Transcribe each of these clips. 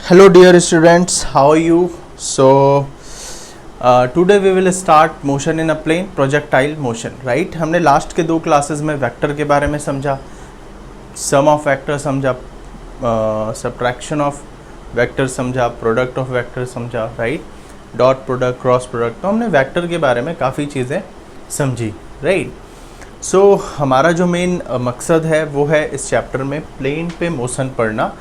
Hello dear students, how are you? Today we will start motion in a plane, projectile motion, right? हमने last के दो classes में vector के बारे में समझा, सम ऑफ वेक्टर समझा, सब्ट्रैक्शन ऑफ वेक्टर समझा, प्रोडक्ट ऑफ वेक्टर समझा, right? Dot product, cross product, तो हमने वेक्टर के बारे में काफ़ी चीज़ें समझी, राइट? हमारा जो मेन मकसद है वो है इस चैप्टर में प्लेन पे मोशन पढ़ना.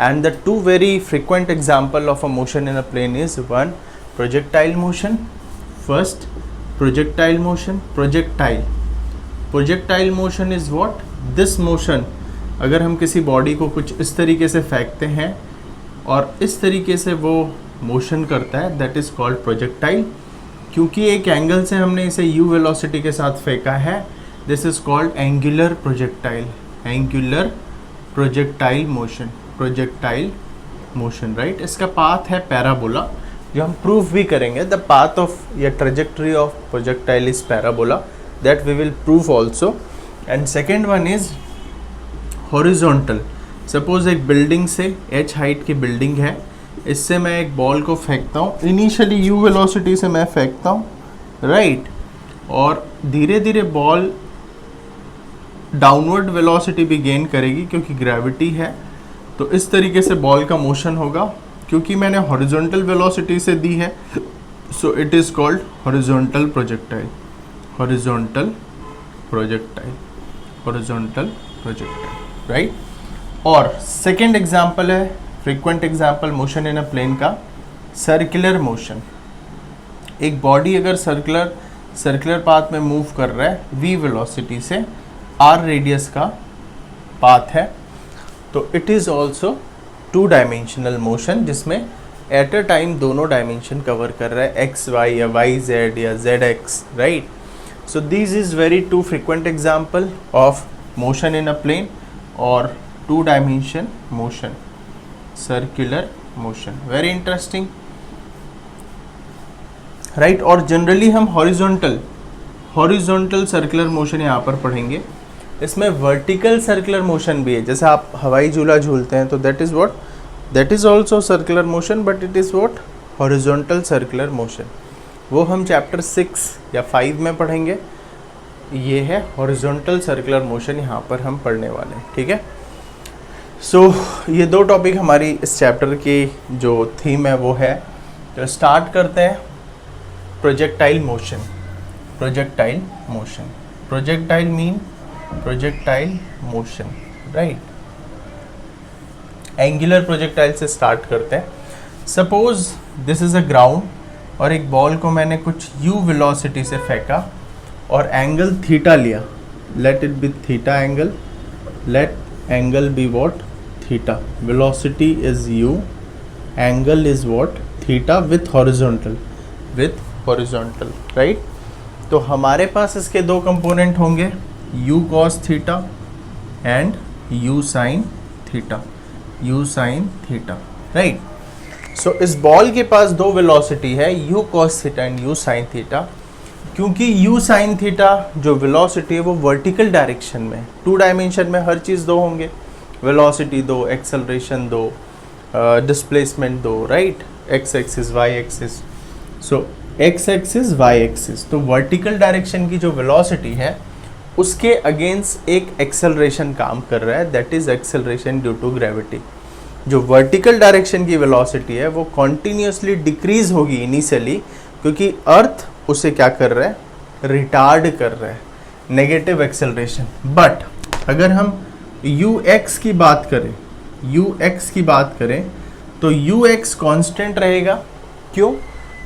And the two very frequent example of a motion in a plane is one, projectile motion. First, projectile motion. Projectile motion is what? This motion. अगर हम किसी बॉडी को कुछ इस तरीके से फेंकते हैं और इस तरीके से वो मोशन करता है, that is called projectile. क्योंकि एक एंगल से हमने इसे u वेलोसिटी के साथ फेंका है, this is called angular projectile. Angular projectile motion, right? इसका पाथ है पैराबोला, जो हम प्रूफ भी करेंगे. द पाथ ऑफ या trajectory of projectile is parabola, that we will proof also. And second one is horizontal. Suppose एक building से h height की बिल्डिंग है, इससे मैं एक बॉल को फेंकता हूँ, इनिशियली u वेलोसिटी से मैं फेंकता हूँ, राइट? और धीरे धीरे बॉल डाउनवर्ड वेलोसिटी भी गेन करेगी क्योंकि ग्रेविटी है. तो इस तरीके से बॉल का मोशन होगा क्योंकि मैंने हॉरिजॉन्टल वेलोसिटी से दी है. So it is called horizontal projectile. Right? और सेकेंड एग्जाम्पल है, frequent example motion in a plane का, सर्कुलर मोशन. एक बॉडी अगर सर्कुलर पाथ में मूव कर रहा है v वेलोसिटी से, r रेडियस का पाथ है, तो it is also two dimensional motion, जिसमें एट अ टाइम दोनों डायमेंशन कवर कर रहा है, एक्स वाई या वाई जेड या Z X, right? So this is very two frequent example of motion in a plane और two dimension motion, circular motion. Very interesting, right? और generally हम horizontal circular motion यहाँ पर पढ़ेंगे. इसमें vertical circular motion भी है, जैसे आप हवाई झूला झूलते हैं, तो that is also circular motion, but it is what? Horizontal circular motion. वो हम चैप्टर 6 या 5 में पढ़ेंगे. ये है हॉरिजॉन्टल सर्कुलर मोशन, यहाँ पर हम पढ़ने वाले हैं, ठीक है? ये दो टॉपिक हमारी इस चैप्टर की जो थीम है वो है. तो स्टार्ट करते हैं. Projectile motion. Projectile motion, right? Angular projectile से स्टार्ट करते हैं. Suppose this is a ground और एक बॉल को मैंने कुछ u वेलोसिटी से फेंका और एंगल थीटा लिया. Let it be theta angle. Let angle be what? Theta. Velocity is u, angle is what? Theta with horizontal, right? तो हमारे पास इसके दो कंपोनेंट होंगे, u cos theta and u sin theta, right? So इस ball के पास दो वेलोसिटी है, u cos theta and u sin theta. क्योंकि u sin थीटा जो वेलोसिटी है वो वर्टिकल डायरेक्शन में, टू डायमेंशन में हर चीज़ दो होंगे, वेलोसिटी दो, एक्सेलरेशन दो, डिस्प्लेसमेंट दो, right? x axis, y axis. So x axis, y axis, तो वर्टिकल डायरेक्शन की जो वेलोसिटी है उसके अगेंस्ट एक एक्सेलरेशन काम कर रहा है, that is acceleration due to gravity. जो वर्टिकल डायरेक्शन की वेलोसिटी है वो कॉन्टिन्यूसली डिक्रीज होगी इनिशियली, क्योंकि अर्थ उसे क्या कर रहा है? रिटार्ड कर रहा है, नेगेटिव एक्सेलरेशन. बट अगर हम ux की बात करें तो ux कांस्टेंट रहेगा. क्यों?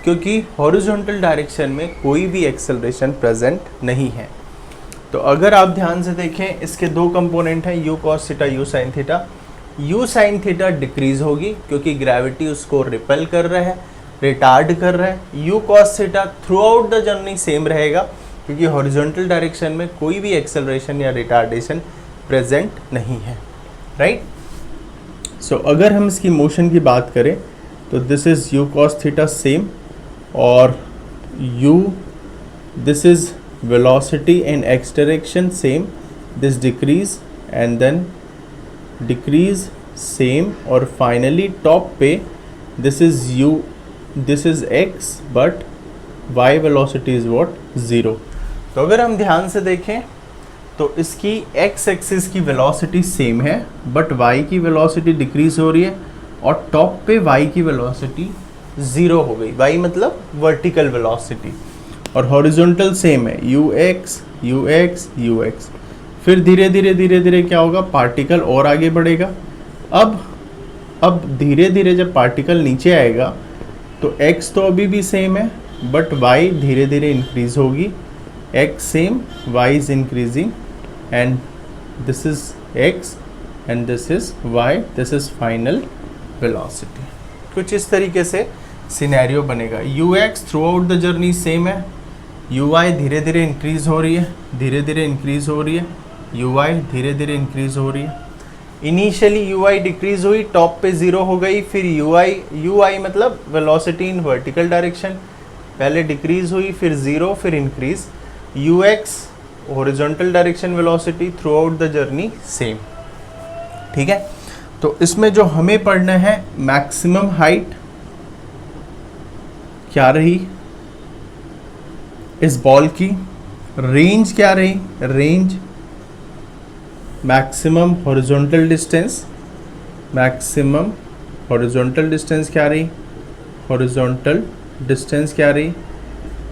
क्योंकि हॉरिजॉन्टल डायरेक्शन में कोई भी एक्सेलरेशन प्रेजेंट नहीं है. तो अगर आप ध्यान से देखें, इसके दो कंपोनेंट हैं, u cos theta, u sin theta. u sin theta decrease होगी क्योंकि ग्रेविटी उसको रिपेल कर रहा है, रिटार्ड कर रहा है. u cos theta through out the journey same रहेगा क्योंकि हॉरिजॉन्टल डायरेक्शन में कोई भी एक्सेलरेशन या रिटार्डेशन प्रेजेंट नहीं है, राइट? सो अगर हम इसकी मोशन की बात करें तो this is u cos theta same, और this is velocity in x direction same, this decrease and then decrease same, और फाइनली टॉप पे this is u, this is x, but y velocity is what, 0। तो अगर हम ध्यान से देखें तो इसकी x एक्सिस की वेलोसिटी सेम है बट y की वेलोसिटी डिक्रीज हो रही है, और टॉप पे y की वेलोसिटी 0 हो गई। y मतलब वर्टिकल वेलोसिटी, और हॉरिजॉन्टल सेम है, ux ux ux। फिर धीरे धीरे क्या होगा, पार्टिकल और आगे बढ़ेगा। अब धीरे धीरे जब पार्टिकल नीचे आएगा तो x तो अभी भी सेम है बट y धीरे धीरे इंक्रीज होगी, x same, y is increasing, and this is x and this is y, this is final velocity. कुछ इस तरीके से सिनेरियो बनेगा। ux through out the journey same है, uy धीरे धीरे इंक्रीज हो रही है, धीरे धीरे इंक्रीज हो रही है, uy धीरे धीरे इंक्रीज हो रही है। इनिशियली ui डिक्रीज हुई, टॉप पे 0 हो गई, फिर ui मतलब वेलोसिटी इन वर्टिकल डायरेक्शन, पहले डिक्रीज हुई, फिर 0, फिर increase. ux horizontal direction velocity through out the journey same. ठीक है, तो इसमें जो हमें पढ़ना है, मैक्सिमम हाइट क्या रही इस बॉल की, रेंज क्या रही, range, maximum horizontal distance, maximum horizontal distance क्या रही, हॉरिजॉन्टल डिस्टेंस क्या रही।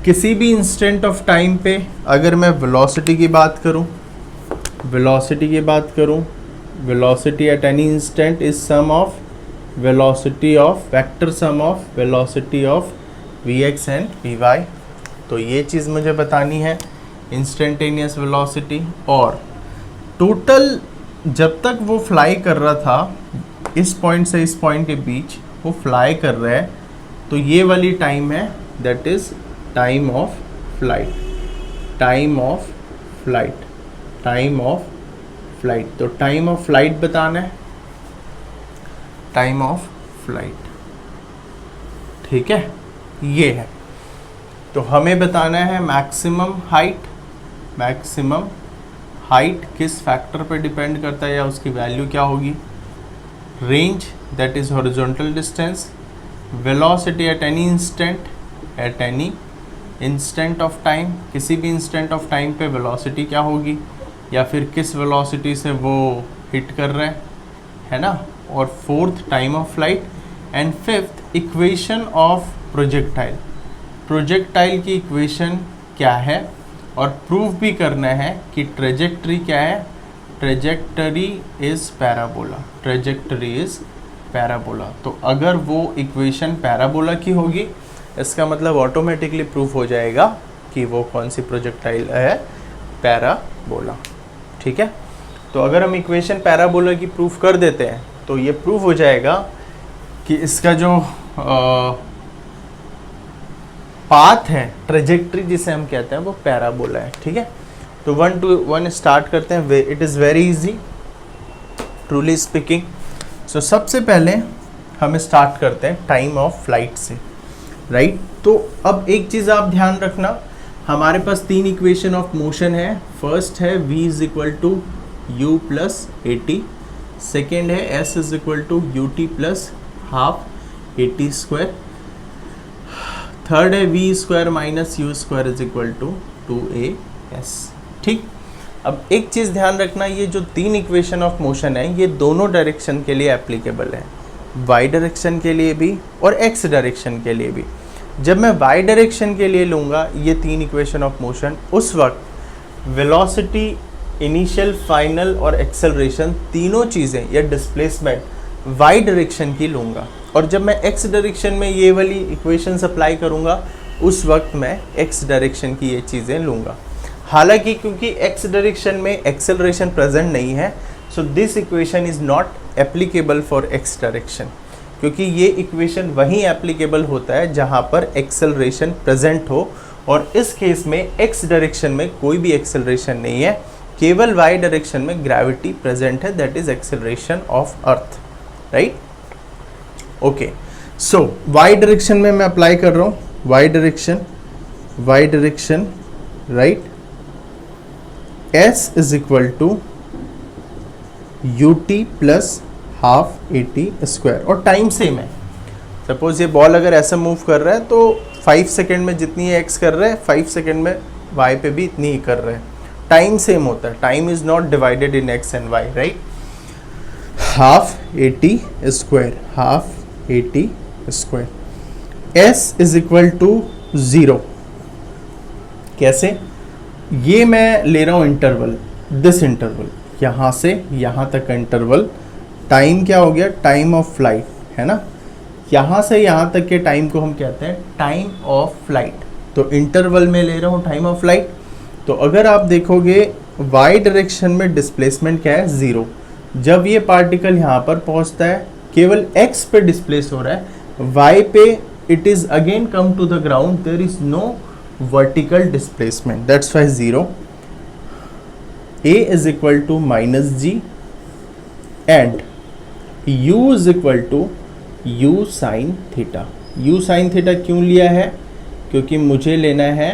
किसी भी इंस्टेंट ऑफ टाइम पे अगर मैं वेलोसिटी की बात करूं, वेलोसिटी की बात करूं, velocity at any instant is sum of velocity of, vector sum of velocity of vx and vy। तो ये चीज़ मुझे बतानी है, इंस्टेंटेनियस वेलोसिटी। और टोटल जब तक वो फ्लाई कर रहा था, इस पॉइंट से इस पॉइंट के बीच वो फ्लाई कर रहा है, तो ये वाली टाइम है, that is time of flight, time of flight, time of flight. तो टाइम ऑफ फ्लाइट बताना है, टाइम ऑफ फ्लाइट। ठीक है, ये है। तो हमें बताना है मैक्सिमम हाइट, मैक्सिमम हाइट किस फैक्टर पे डिपेंड करता है या उसकी वैल्यू क्या होगी, range that is horizontal distance, velocity at any instant, eight any instant of time, किसी भी इंस्टेंट ऑफ टाइम पे वेलोसिटी क्या होगी, या फिर किस वेलोसिटी से वो हिट कर रहे हैं, है ना। और fourth time of flight, and fifth equation of projectile, projectile की इक्वेशन क्या है, और प्रूव भी करना है कि ट्रेजेक्टरी क्या है, trajectory is parabola, trajectory is parabola. तो अगर वो इक्वेशन पैराबोला की होगी, इसका मतलब ऑटोमेटिकली प्रूफ हो जाएगा कि वो कौन सी प्रोजेक्टाइल है, पैराबोला। ठीक है, तो अगर हम इक्वेशन पैराबोला की प्रूफ कर देते हैं तो ये प्रूफ हो जाएगा कि इसका जो पाथ है, ट्रेजेक्टरी जिसे हम कहते हैं, वो पैराबोला है। ठीक है, तो 1 to 1 स्टार्ट करते हैं। It is very easy truly speaking. So सबसे पहले हम स्टार्ट करते हैं टाइम ऑफ फ्लाइट से, राइट। तो अब एक चीज़ आप ध्यान रखना, हमारे पास 3 इक्वेशन ऑफ मोशन है। फर्स्ट है v is equal to u plus a t, second है s is equal to u t plus half a t square, third है v square minus u square is equal to 2as। ठीक, अब एक चीज़ ध्यान रखना, ये जो 3 इक्वेशन ऑफ मोशन है ये दोनों डायरेक्शन के लिए एप्लीकेबल है, y डायरेक्शन के लिए भी और x डायरेक्शन के लिए भी। जब मैं y डायरेक्शन के लिए लूँगा ये 3 इक्वेशन ऑफ मोशन, उस वक्त वेलोसिटी, इनिशियल, फाइनल और एक्सेलरेशन तीनों चीज़ें या डिस्प्लेसमेंट y डायरेक्शन की लूँगा, और जब मैं x डायरेक्शन में ये वाली इक्वेशन अप्लाई करूँगा उस वक्त मैं x डायरेक्शन की ये चीज़ें लूँगा। हालांकि क्योंकि x डायरेक्शन में एक्सेलरेशन प्रेजेंट नहीं है, so this equation is not applicable for x direction, क्योंकि ये इक्वेशन वहीं एप्लीकेबल होता है जहाँ पर एक्सेलरेशन प्रेजेंट हो, और इस केस में x डायरेक्शन में कोई भी एक्सेलरेशन नहीं है, केवल y डायरेक्शन में ग्रेविटी प्रेजेंट है, that is acceleration of earth, right. Okay, so y direction में मैं अप्लाई कर रहा हूँ, y direction, right, s is equal to u t plus half AT²। और टाइम सेम है, सपोज ये बॉल अगर ऐसा मूव कर रहा है तो 5 सेकेंड में जितनी ये एक्स कर रहा है 5 सेकेंड में वाई पे भी इतनी ही कर रहा है। टाइम सेम होता है, time is not divided in x and y, right. Half AT², half AT²। S is equal to 0। कैसे? ये मैं ले रहा हूँ इंटरवल, दिस इंटरवल यहाँ से यहाँ तक का इंटरवल। टाइम क्या हो गया? टाइम ऑफ फ्लाइट, है ना। यहाँ से यहाँ तक के टाइम को हम कहते हैं टाइम ऑफ फ्लाइट। तो इंटरवल में ले रहा हूँ टाइम ऑफ फ्लाइट। तो अगर आप देखोगे y डायरेक्शन में डिस्प्लेसमेंट क्या है? 0। जब ये पार्टिकल यहाँ पर पहुँचता है केवल x पे डिस्प्लेस हो रहा है, y पे it is again come to the ground, there is no vertical displacement, that's why 0। A is equal to -g and U is equal to U sin theta। U sin theta क्यों लिया है? क्योंकि मुझे लेना है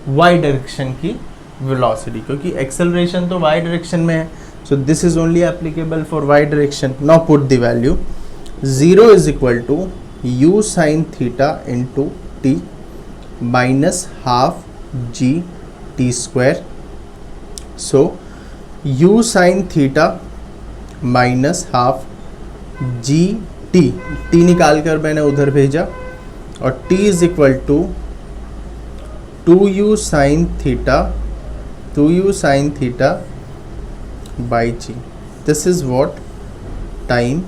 y direction की velocity, क्योंकि acceleration तो y डायरेक्शन में है। So this is only applicable for y direction. Now put the value. 0 is equal to U sin theta into t minus half g t²। so u sin theta minus half g t निकाल कर मैंने उधर भेजा, और t is equal to 2u sin theta by g। This is what? Time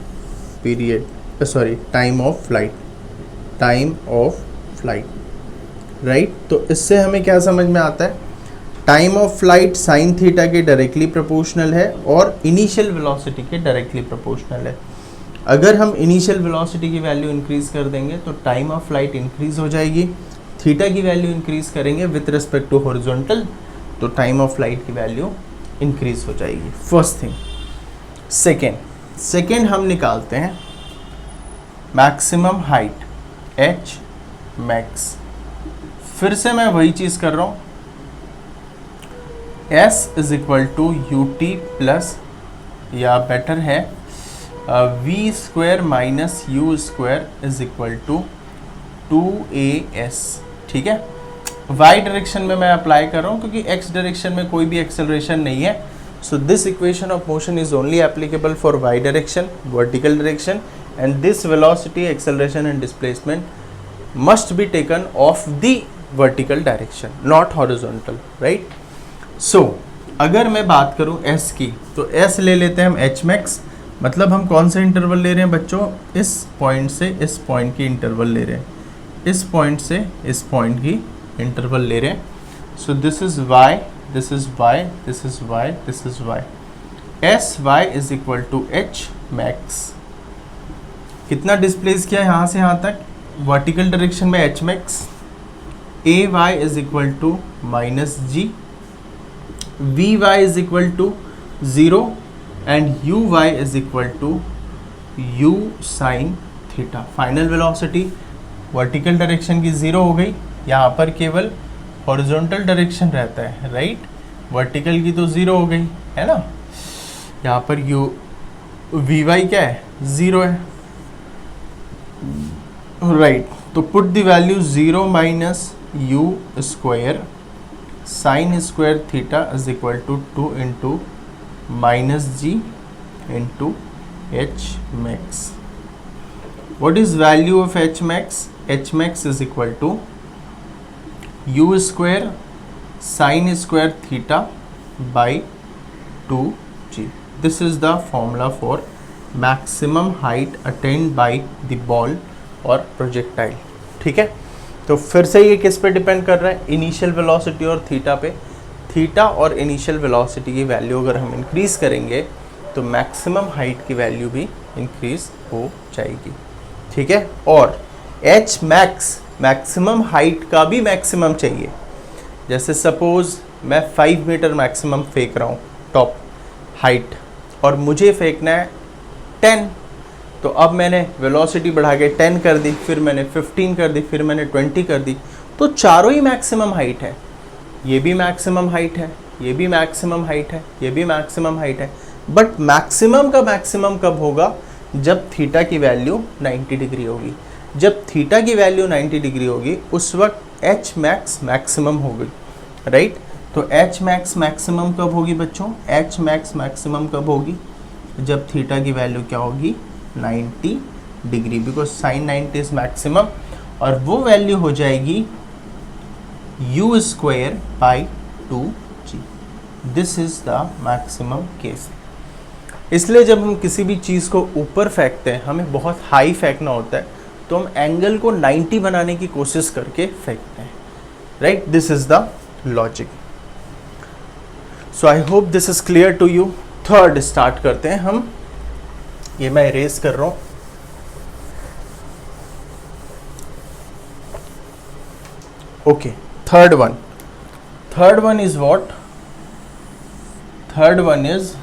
period, time of flight, right. तो इससे हमें क्या समझ में आता है? Time of flight sine theta के डायरेक्टली प्रोपोर्शनल है और इनिशियल वेलोसिटी के डायरेक्टली प्रोपोर्शनल है। अगर हम इनिशियल वेलोसिटी की वैल्यू इंक्रीज कर देंगे तो टाइम ऑफ फ्लाइट इंक्रीज हो जाएगी। थीटा की वैल्यू इंक्रीज करेंगे विथ रिस्पेक्ट टू हॉरिजॉन्टल, तो टाइम ऑफ फ्लाइट की वैल्यू इंक्रीज हो जाएगी। First thing. सेकेंड हम निकालते हैं मैक्सिमम हाइट h मैक्स। फिर से मैं वही चीज़ कर रहा हूँ, S is equal to UT plus, या बेटर है V² minus U² is equal to 2AS। ठीक है, y डायरेक्शन में मैं अप्लाई कर रहा हूँ क्योंकि x डायरेक्शन में कोई भी एक्सेलरेशन नहीं है। So this equation of motion is only applicable for y direction, vertical direction, and this velocity, acceleration and displacement must be taken of the vertical direction, not horizontal, right? So अगर मैं बात करूं s की, तो s ले लेते हैं हम h max। मतलब हम कौन सा इंटरवल ले रहे हैं बच्चों? इस पॉइंट से इस पॉइंट की इंटरवल ले रहे हैं, इस पॉइंट से इस पॉइंट की इंटरवल ले रहे हैं। So this is y, this is y, this is y, this is y। sy is equal to h max। कितना डिस्प्लेस किया यहाँ से यहाँ तक? वर्टिकल डायरेक्शन में h max। ay is equal to minus g, vy is equal to 0 and uy is equal to u sin theta. Final velocity vertical direction की 0 हो गई, यहाँ पर केवल हॉरिजॉन्टल डायरेक्शन रहता है, राइट। वर्टिकल की तो 0 हो गई, है ना। यहाँ पर vy क्या है? 0 है, राइट। तो put the value 0 minus u² sine square theta is equal to 2 into minus g into h max। what is value of h max? h max is equal to u² sin square theta by 2g। this is the formula for maximum height attained by the ball और projectile. ठीक है, तो फिर से ये किस पे depend कर रहा है? इनिशियल वेलोसिटी और थीटा पे। थीटा और इनिशियल वेलोसिटी की वैल्यू अगर हम इंक्रीज करेंगे तो मैक्सिमम हाइट की वैल्यू भी इंक्रीज हो जाएगी। ठीक है, और h मैक्स, मैक्सिमम हाइट का भी मैक्सिमम चाहिए। जैसे सपोज मैं 5 मीटर मैक्सिमम फेंक रहा हूँ टॉप हाइट, और मुझे फेंकना है 10, तो अब मैंने वेलोसिटी बढ़ा के 10 कर दी, फिर मैंने 15 कर दी, फिर मैंने 20 कर दी, तो चारों ही मैक्सिमम हाइट है। ये भी मैक्सिमम हाइट है, ये भी मैक्सिमम हाइट है, ये भी मैक्सिमम हाइट है। बट मैक्सिमम का मैक्सिमम कब होगा, जब थीटा की वैल्यू 90 डिग्री होगी। जब थीटा की वैल्यू 90 डिग्री होगी उस वक्त एच मैक्स मैक्सिमम होगी, राइट। तो एच मैक्स मैक्सिमम कब होगी बच्चों, एच मैक्स मैक्सिमम कब होगी, जब थीटा की वैल्यू क्या होगी 90 degree, because sign 90 is maximum, और वो वैल्यू हो जाएगी u square by 2g। This is the maximum case. इसलिए जब हम किसी भी चीज़ को ऊपर फेंकते हैं, हमें बहुत हाई फेंकना होता है, तो हम एंगल को 90 बनाने की कोशिश करके फेंकते हैं, right. This is the logic. So I hope this is clear to you. Third start करते हैं हम, ये मैं इरेज कर रहा हूं। Okay, third one is what, third one is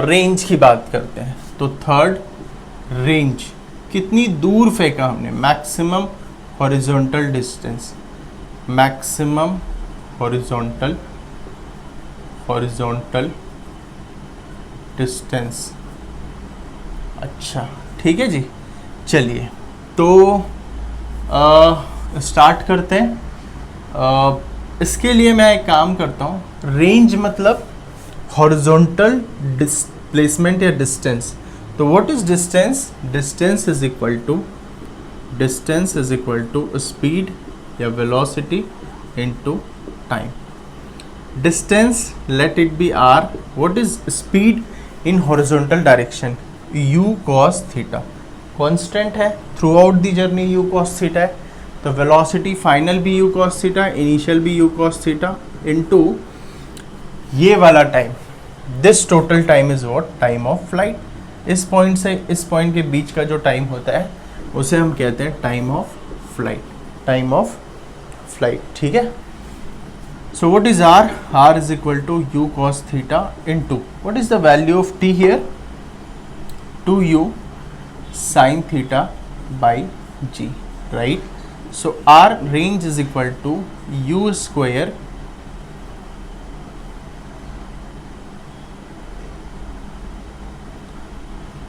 range की बात करते हैं। तो थर्ड, रेंज, कितनी दूर फेंका हमने, maximum horizontal distance, maximum horizontal distance. अच्छा ठीक है जी, चलिए तो स्टार्ट करते हैं। इसके लिए मैं एक काम करता हूँ, रेंज मतलब हॉरिजॉन्टल डिस्प्लेसमेंट या डिस्टेंस। तो what is distance, distance is equal to speed या velocity into time. Distance let it be r, what is speed in horizontal direction, u cos theta, constant है throughout the journey, u cos theta है। तो velocity final भी u cos theta, initial भी u cos theta, into ये वाला time, this total time is what, time of flight. इस point से इस पॉइंट के बीच का जो टाइम होता है उसे हम कहते हैं टाइम ऑफ फ्लाइट, ठीक है। So what is r, r is equal to u cos theta into what is the value of t here, 2u sin theta by g, right? So our range is equal to u square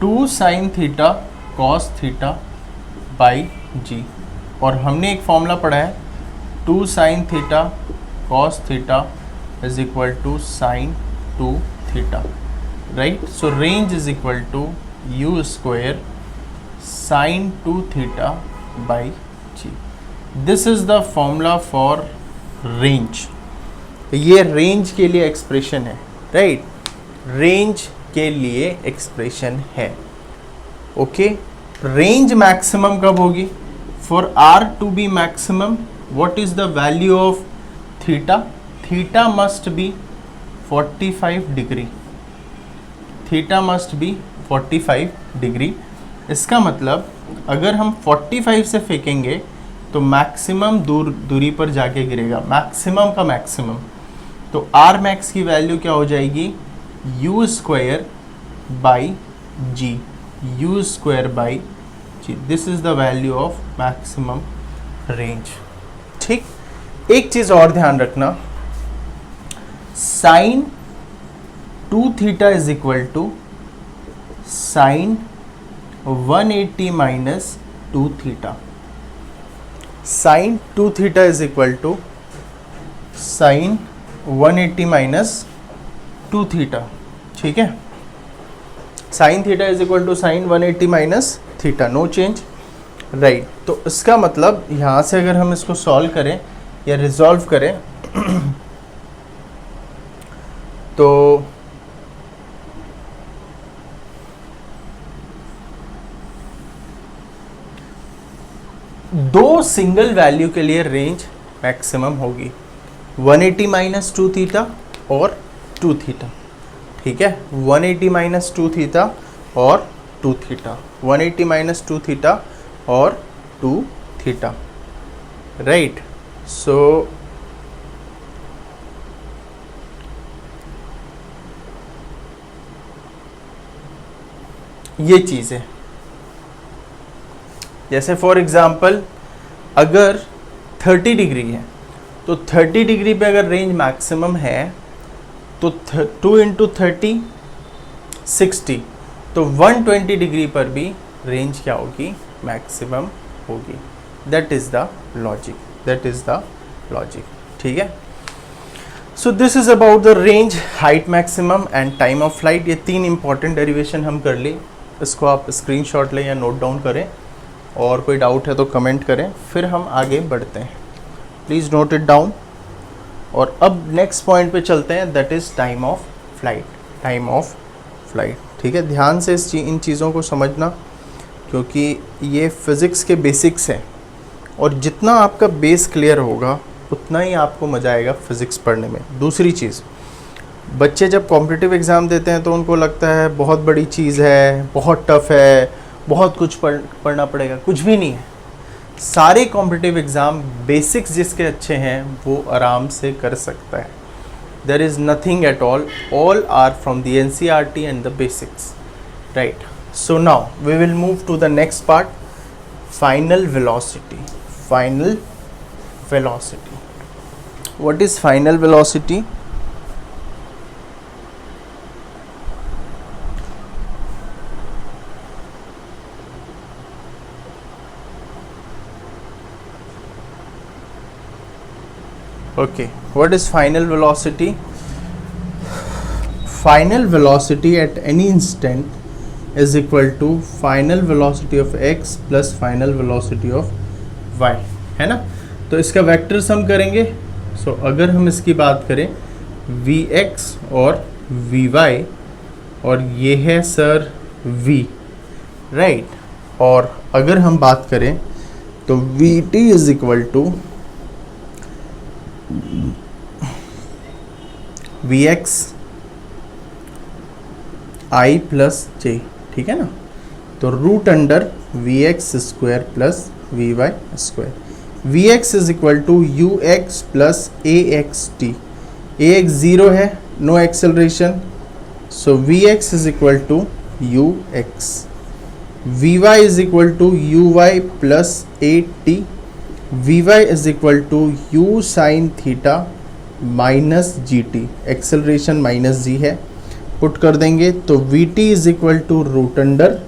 two sin theta cos theta by g, और हमने एक formula पढ़ा है 2 sin theta cos theta is equal to sin 2 theta, right? So range is equal to u square sin 2 theta by g. This is the formula for range. ये range के लिए expression है, right, range के लिए expression है। Okay, range maximum कब होगी, for r to be maximum what is the value of theta, theta must be 45 degree, theta must be 45 degree. इसका मतलब अगर हम 45 से फेंकेंगे तो मैक्सिमम दूरी पर जाके गिरेगा, मैक्सिमम का मैक्सिमम। तो आर मैक्स की वैल्यू क्या हो जाएगी, u square by g, u square by g. This is the value of maximum range, ठीक। एक चीज और ध्यान रखना, sine 2 theta is equal to sine 180 minus 2 theta, sine 2 theta is equal to sine 180 minus 2 theta, ठीक है। Sine theta is equal to sine 180 minus theta, no change, right. तो इसका मतलब यहाँ से अगर हम इसको सॉल्व करें या रिजॉल्व करें तो दो सिंगल वैल्यू के लिए रेंज मैक्सिमम होगी, 180 माइनस 2 थीटा और 2 थीटा, ठीक है। 180 माइनस 2 थीटा और 2 थीटा, 180 माइनस 2 थीटा और 2 थीटा, राइट। सो ये चीज़ है। जैसे फॉर एग्जांपल अगर 30 डिग्री है तो 30 डिग्री पे अगर रेंज मैक्सिमम है तो 2 इंटू 30 60, तो 120 डिग्री पर भी रेंज क्या होगी, मैक्सिमम होगी। That is the logic, that is the logic. ठीक है, so this is about the range, height maximum and time of flight. ये 3 इंपॉर्टेंट डेरिवेशन हम कर ली, इसको आप स्क्रीनशॉट लें या नोट डाउन करें, और कोई डाउट है तो कमेंट करें, फिर हम आगे बढ़ते हैं। Please note it down. और अब नेक्स्ट पॉइंट पे चलते हैं, that is time of flight, time of flight. ठीक है, ध्यान से इन चीज़ों को समझना, क्योंकि ये फिज़िक्स के बेसिक्स हैं, और जितना आपका बेस क्लियर होगा उतना ही आपको मज़ा आएगा फिज़िक्स पढ़ने में। दूसरी चीज़, बच्चे जब कॉम्पिटिटिव एग्ज़ाम देते हैं तो उनको लगता है बहुत बड़ी चीज़ है, बहुत टफ है, बहुत कुछ पढ़ना पड़ेगा। कुछ भी नहीं है, सारे कॉम्पिटिटिव एग्ज़ाम बेसिक्स जिसके अच्छे हैं वो आराम से कर सकता है। There is nothing at all are from the NCERT and the basics, right. So now we will move to the next part, final velocity. Final velocity. What is final velocity? Okay, what is final velocity? Final velocity at any instant is equal to final velocity of x plus final velocity of y, है ना। तो इसका vector sum करेंगे। सो अगर हम इसकी बात करें Vx और Vy, और ये है सर V, राइट। और अगर हम बात करें तो Vt is equal to Vx I plus J, ठीक है ना। तो root under Vx square plus Vy square. Vx is equal to ux plus axt, ax 0 है, no acceleration, so Vx is equal to ux। Vy is equal to uy plus at, Vy is equal to u sine theta minus gt, acceleration minus g है, put कर देंगे तो Vt is equal to root under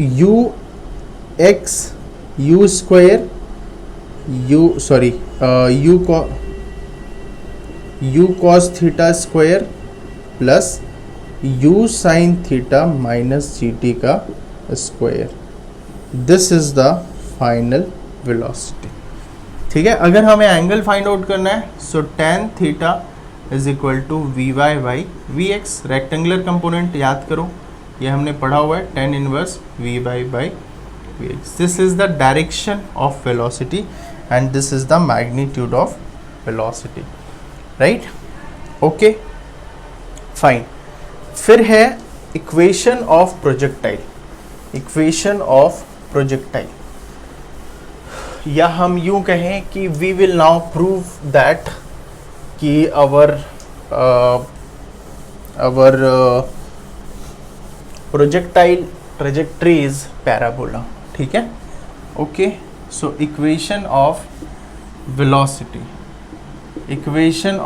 ux u square u cos theta square plus u sine theta minus gt का स्क्वायर। This is the final velocity. ठीक है, अगर हमें एंगल फाइंड आउट करना है, सो tan theta is equal to Vy by Vx, rectangular component याद करो, ये हमने पढ़ा हुआ है, tan inverse Vy by Vx। This is the direction of velocity and this is the magnitude of velocity, right? Okay, fine. फिर है equation of projectile, equation of projectile, या हम यूं कहें कि we will now prove that कि our projectile trajectory is parabola, ठीक है। Okay, so equation of velocity, equation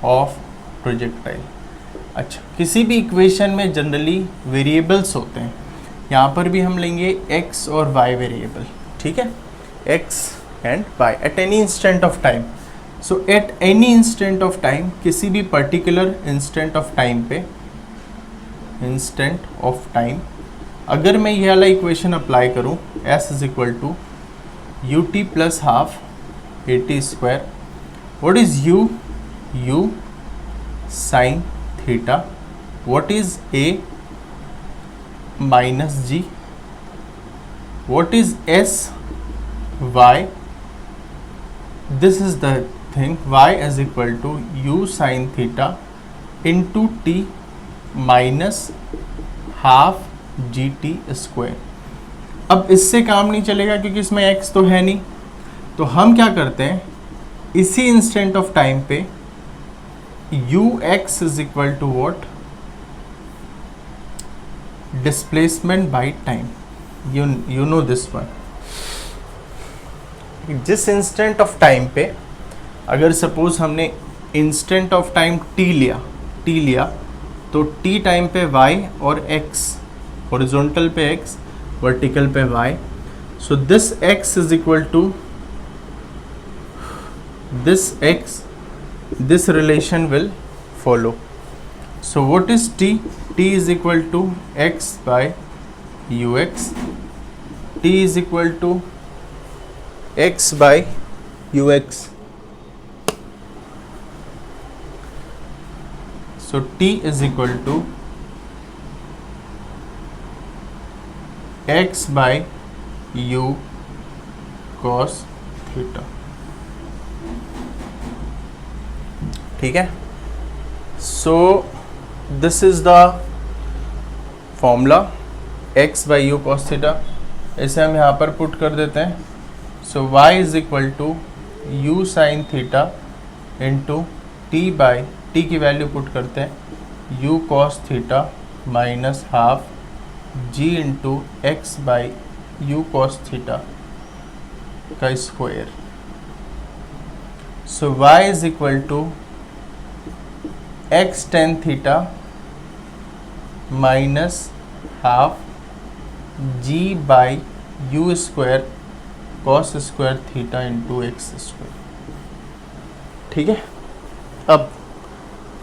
of projectile। अच्छा, किसी भी इक्वेशन में जनरली वेरिएबल्स होते हैं, यहाँ पर भी हम लेंगे x और y वेरिएबल, ठीक है, x and y at any instant of time. So at any instant of time, किसी भी पर्टिकुलर इंस्टेंट ऑफ टाइम पे, इंस्टेंट ऑफ टाइम, अगर मैं ये वाला इक्वेशन अप्लाई करूँ, s is equal to u t plus half a t square, what is u sine theta, what is a minus g, what is s y, this is the thing, y is equal to u sine theta into T minus half G T square. अब इससे काम नहीं चलेगा क्योंकि इसमें x तो है नहीं, तो हम क्या करते हैं, इसी इंस्टेंट ऑफ टाइम पे u x is equal to what, displacement by time, you know this one, जिस इंस्टेंट ऑफ टाइम पे, अगर सपोज हमने इंस्टेंट ऑफ टाइम t लिया तो t टाइम पे y और x, हॉरिजॉन्टल पे x, वर्टिकल पे y, so this x is equal to this x, this relation will follow. So what is t? T is equal to x by ux. T is equal to x by ux. So t is equal to x by u cos theta. ठीक है, so this is the formula x by u cos theta. इसे हम यहाँ पर put कर देते हैं. So y is equal to u sine theta into t by, t की वैल्यू पुट करते हैं, u cos theta minus half g into x by u cos theta का square. So y is equal to x tan theta minus half g by u square cos square theta into x square. ठीक है, अब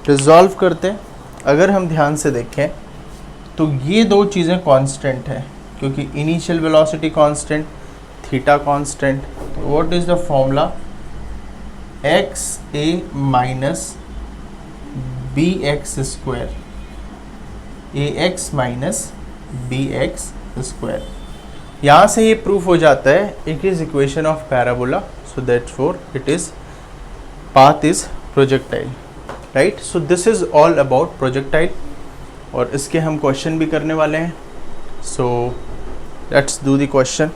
resolve करते हैं. अगर हम ध्यान से देखें तो ये दो चीज़ें कांस्टेंट है, क्योंकि initial velocity constant, theta constant. What is the formula? X a minus b x square, a x minus b x square. यहाँ से ये प्रूफ हो जाता है it is equation of parabola. So that for it is path is projectile. Right, so this is all about projectile और इसके हम question भी करने वाले हैं. So let's do the question.